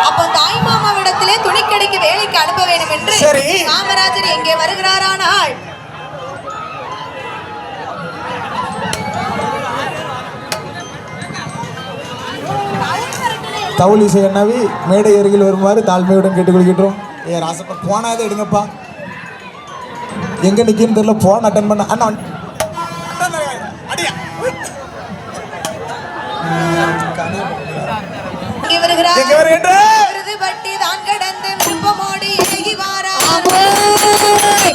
அப்ப தாய் மாமாவிடத்திலே துணிக்கடைக்கு வேலைக்கு அனுப்ப வேண்டும் என்று காமராஜர் எங்கே வருகிறாரானால் தவுலிசை அண்ணாவி மேடை அருகில் வருமாறு தாழ்மையுடன் கேட்டுக்கொள்கின்றோம். ராசப்பா போனாதே எடுங்கப்பா. எங்க நிக்கின்னு தெரியல. போன் அட்டன் பண்ண அண்ணா விருதுபட்டி தான் கடந்து விருப்பமோடு இறங்கி வாரார்.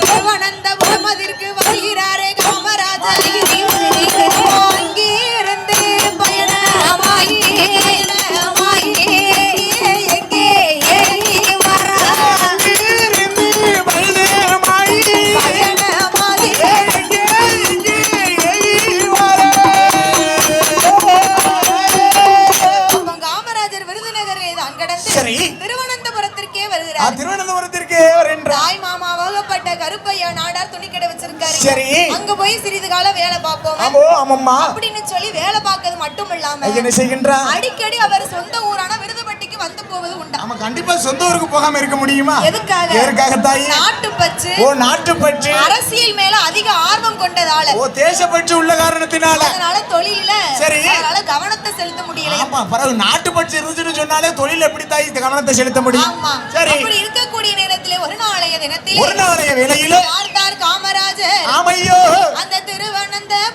திருவனந்தபுரமதிற்கு வருகிறாரே காமராஜர். அங்கே இருந்து பயணமாயி எங்கே ஏறி வரார். காமராஜர் விருதுநகரை தான் கடந்து திருவனந்தபுரத்திற்கே வருகிறார். திருவனந்தபுரத்திற்கே தாய் மாமா வகப்பட்ட கருப்பையா நாடார் துணிக்கடை வச்சிருக்காரு. அங்க போய் சிறிது காலம் வேலை பார்ப்போம் அப்படின்னு சொல்லி வேலை பார்க்கிறது மட்டும் இல்லாம என்ன செய்கின்றார்? அடிக்கடி அவர் சொந்த ஊரான விருதுபட்டிக்கு வந்து போவது உண்டு. ஆமா, கண்டிப்பா சொந்த ஊருக்கு போகாம இருக்க முடியுமா? எதுக்காக? எதற்காக தாயி? நாட்டுப்பற்று. நாட்டுப்பற்று. அரசியல் மேல அதிக ஆர்வம் கொண்டதால. தேசப்பற்று உள்ள காரணத்தினால. அதனால தொழில அதனால கவனத்தை செலுத்த முடியல. ஆமா, பரவாயில்லை. நாட்டுப்பற்று இருந்துச்சுன்னு சொன்னாலே தொழில் எப்படி தாய் கவனத்தை செலுத்த முடியும்? ஆமா. அப்படி இருக்கக்கூடிய நேரத்திலே ஒரு நாளைய தினத்திலே ஒரு நாளைய வேளையில பார்த்தார் காமராஜர். ஆமையோ அந்த திருவனந்தபுரம்